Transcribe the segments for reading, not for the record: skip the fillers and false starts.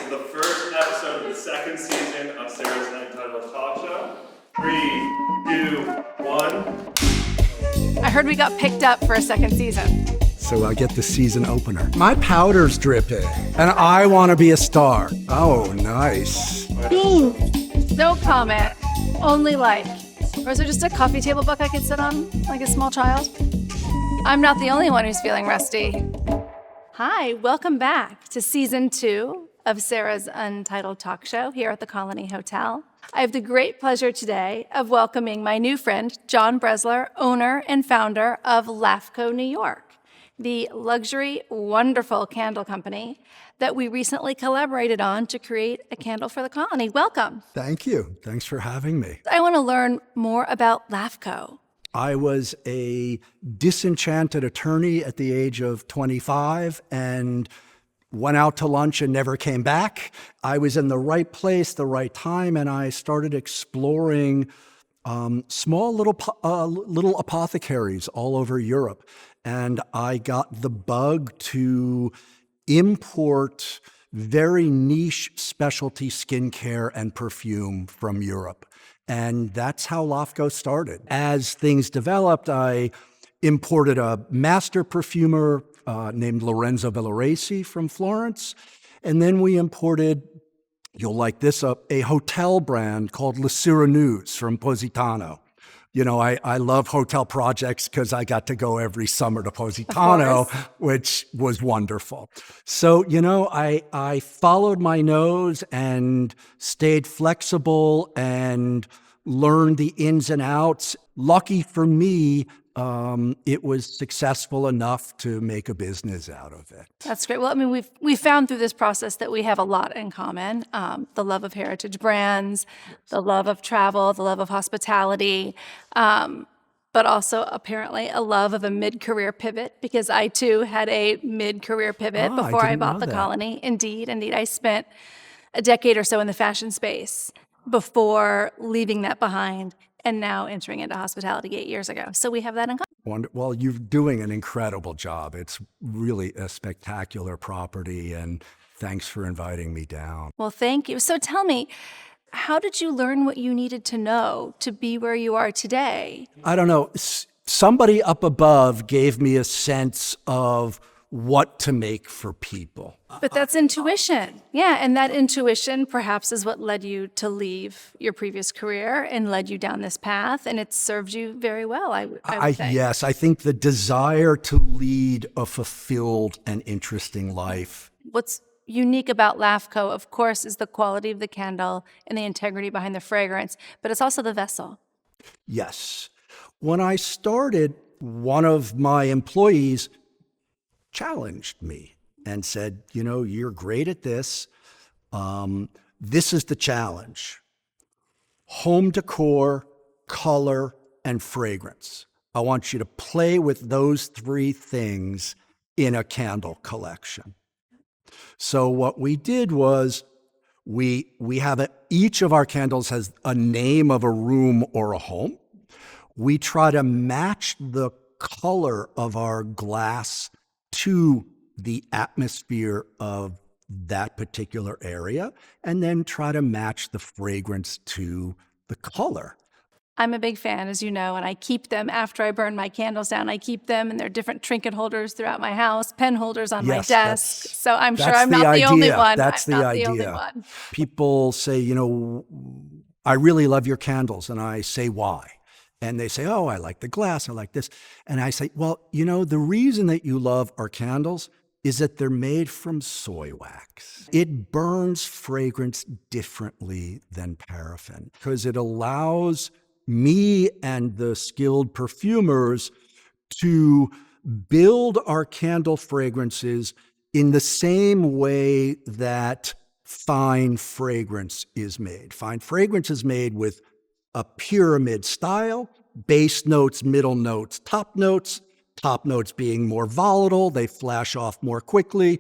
to the first episode of the second season of Sarah's Untitled talk show. 3, 2, 1. I heard we got picked up for a second season. So I get the season opener. My powder's dripping, and I want to be a star. Oh, nice. No comment, only like. Or is there just a coffee table book I could sit on, like a small child? I'm not the only one who's feeling rusty. Hi, welcome back to season 2 of Sarah's Untitled talk show here at the Colony Hotel. I have the great pleasure today of welcoming my new friend, Jon Bresler, owner and founder of LAFCO New York, the luxury, wonderful candle company that we recently collaborated on to create a candle for the colony. Welcome. Thank you. Thanks for having me. I want to learn more about LAFCO. I was a disenchanted attorney at the age of 25 and went out to lunch and never came back. I was in the right place, the right time, and I started exploring small little apothecaries all over Europe. And I got the bug to import very niche specialty skincare and perfume from Europe. And that's how LAFCO started. As things developed, I imported a master perfumer named Lorenzo Villoresi from Florence. And then we imported, you'll like this, a hotel brand called Le Cyranouse from Positano. You know, I love hotel projects because I got to go every summer to Positano, which was wonderful. So, you know, I followed my nose and stayed flexible and learned the ins and outs. Lucky for me, it was successful enough to make a business out of it. That's great. Well, I mean, we've found through this process that we have a lot in common. The love of heritage brands, the love of travel, the love of hospitality, but also apparently a love of a mid-career pivot, because I too had a mid-career pivot before I bought the Colony. Indeed. I spent a decade or so in the fashion space before leaving that behind and now entering into hospitality 8 years ago. So we have that in common. Well, you're doing an incredible job. It's really a spectacular property, and thanks for inviting me down. Well, thank you. So tell me, how did you learn what you needed to know to be where you are today? I don't know. Somebody up above gave me a sense of what to make for people. But that's intuition. Yeah, and that intuition perhaps is what led you to leave your previous career and led you down this path, and it served you very well, I would say. Yes, I think the desire to lead a fulfilled and interesting life. What's unique about LAFCO, of course, is the quality of the candle and the integrity behind the fragrance, but it's also the vessel. Yes. When I started, one of my employees challenged me and said, you know, you're great at this. This is the challenge. Home decor, color, and fragrance. I want you to play with those 3 things in a candle collection. So what we did was we have each of our candles has a name of a room or a home. We try to match the color of our glass to the atmosphere of that particular area, and then try to match the fragrance to the color. I'm a big fan, as you know, and I keep them after I burn my candles down. I keep them, and there are different trinket holders throughout my house, pen holders on my desk. So I'm sure I'm not the only one. That's the idea. People say, you know, I really love your candles, and I say, why? And they say, oh, I like the glass, I like this. And I say, well, you know, the reason that you love our candles is that they're made from soy wax. It burns fragrance differently than paraffin because it allows me and the skilled perfumers to build our candle fragrances in the same way that fine fragrance is made. Fine fragrance is made with a pyramid style, base notes, middle notes, top notes being more volatile, they flash off more quickly.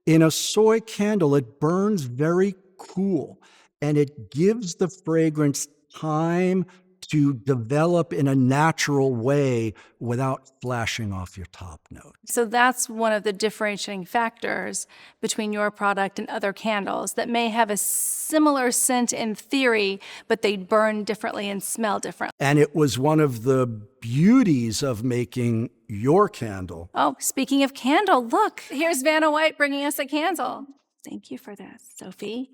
In a soy candle, it burns very cool, and it gives the fragrance time to develop in a natural way without flashing off your top note. So that's one of the differentiating factors between your product and other candles that may have a similar scent in theory, but they burn differently and smell differently. And it was one of the beauties of making your candle. Oh, speaking of candle, look, here's Vanna White bringing us a candle. Thank you for this, Sophie.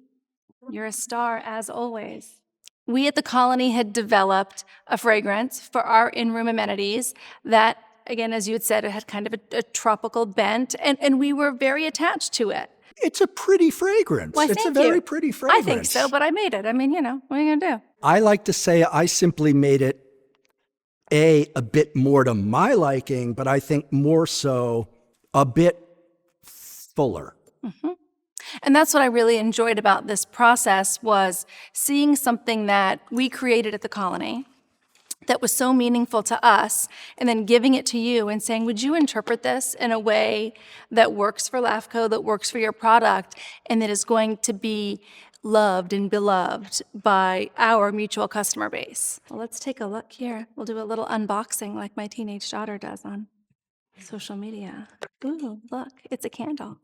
You're a star as always. We at the Colony had developed a fragrance for our in-room amenities that, again, as you had said, it had kind of a tropical bent, and we were very attached to it. It's a pretty fragrance. Why, it's a thank very you. pretty fragrance. I think so, but I made it. I mean, what are you going to do? I like to say I simply made it, a bit more to my liking, but I think more so a bit fuller. Mm-hmm. And that's what I really enjoyed about this process was seeing something that we created at the Colony that was so meaningful to us and then giving it to you and saying, would you interpret this in a way that works for LAFCO, that works for your product, and that is going to be loved and beloved by our mutual customer base? Well, let's take a look here. We'll do a little unboxing like my teenage daughter does on social media. Ooh, look, it's a candle.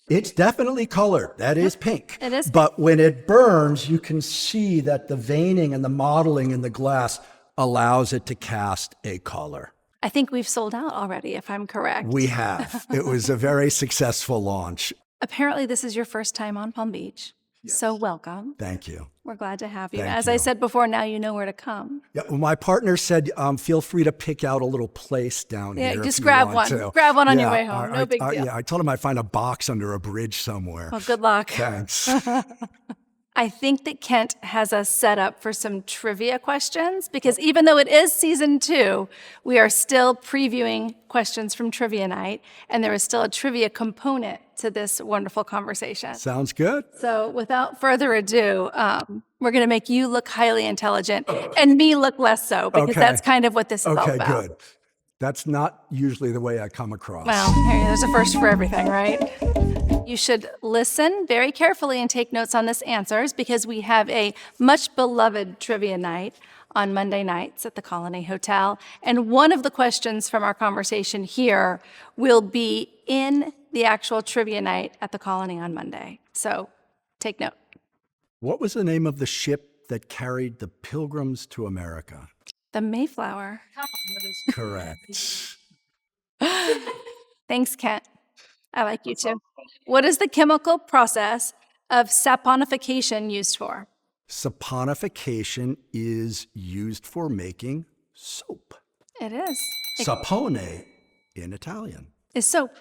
It's definitely colored. That is pink. It is pink. But when it burns, you can see that the veining and the modeling in the glass allows it to cast a color. I think we've sold out already, if I'm correct. We have. It was a very successful launch. Apparently, this is your first time on Palm Beach. Yes. So welcome. Thank you. We're glad to have you. Thank As you. I said before, now you know where to come. Yeah, well, my partner said, feel free to pick out a little place down here. Yeah, just if grab you one. want to. Grab one on your way home. No big deal. Yeah, I told him I'd find a box under a bridge somewhere. Well, good luck. Thanks. I think that Kent has us set up for some trivia questions because even though it is season 2, we are still previewing questions from Trivia Night, and there is still a trivia component to this wonderful conversation. Sounds good. So without further ado, we're going to make you look highly intelligent and me look less so because that's kind of what this is all about. Okay, good. That's not usually the way I come across. Well, there's a first for everything, right? You should listen very carefully and take notes on this answers because we have a much beloved trivia night on Monday nights at the Colony Hotel. And one of the questions from our conversation here will be in the actual trivia night at the Colony on Monday. So take note. What was the name of the ship that carried the Pilgrims to America? The Mayflower. Correct. Thanks, Kent. I like you too. What is the chemical process of saponification used for? Saponification is used for making soap. It is. Sapone in Italian. Is soap.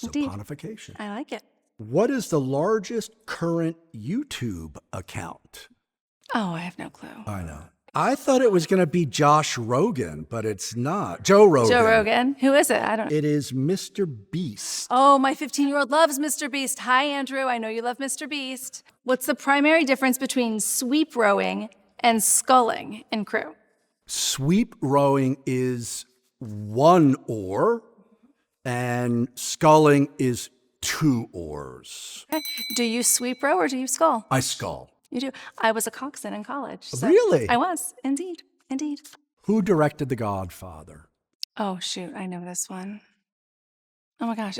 Indeed. Saponification. I like it. What is the largest current YouTube account? Oh, I have no clue. I know. I thought it was going to be Josh Rogan, but it's not. Joe Rogan. Joe Rogan. Who is it? I don't know. It is Mr. Beast. Oh, my 15-year-old loves Mr. Beast. Hi, Andrew. I know you love Mr. Beast. What's the primary difference between sweep rowing and sculling in crew? Sweep rowing is 1 oar, and sculling is 2 oars. Okay. Do you sweep row or do you scull? I scull. You do. I was a coxswain in college. So Really? I was. Indeed. Indeed. Who directed The Godfather? Oh, shoot. I know this one. Oh, my gosh.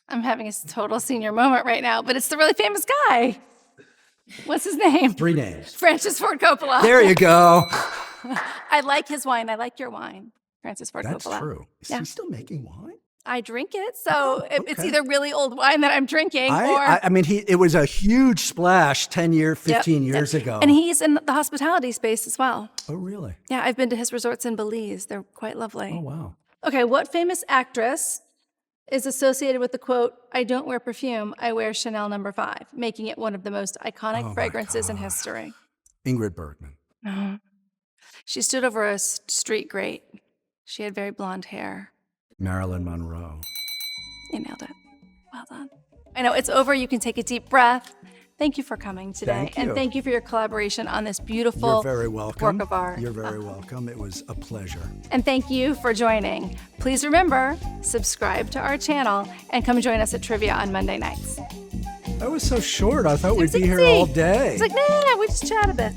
I'm having a total senior moment right now, but it's the really famous guy. What's his name? 3 names. Francis Ford Coppola. There you go. I like his wine. I like your wine, Francis Ford That's Coppola. true. Is he still making wine? I drink it, so it's either really old wine that I'm drinking or... I mean, it was a huge splash 15 years ago. And he's in the hospitality space as well. Oh, really? Yeah, I've been to his resorts in Belize. They're quite lovely. Oh, wow. Okay, what famous actress is associated with the quote, "I don't wear perfume, I wear Chanel No. 5," making it one of the most iconic fragrances in history? Ingrid Bergman. No. She stood over a street grate. She had very blonde hair. Marilyn Monroe. You nailed it. Well done. I know it's over. You can take a deep breath. Thank you for coming today. Thank you. And thank you for your collaboration on this beautiful You're very welcome. work of art. You're very welcome. It was a pleasure. And thank you for joining. Please remember, subscribe to our channel and come join us at Trivia on Monday nights. That was so short. I thought we'd was be here easy. all day. It's like, nah, we just chat a bit.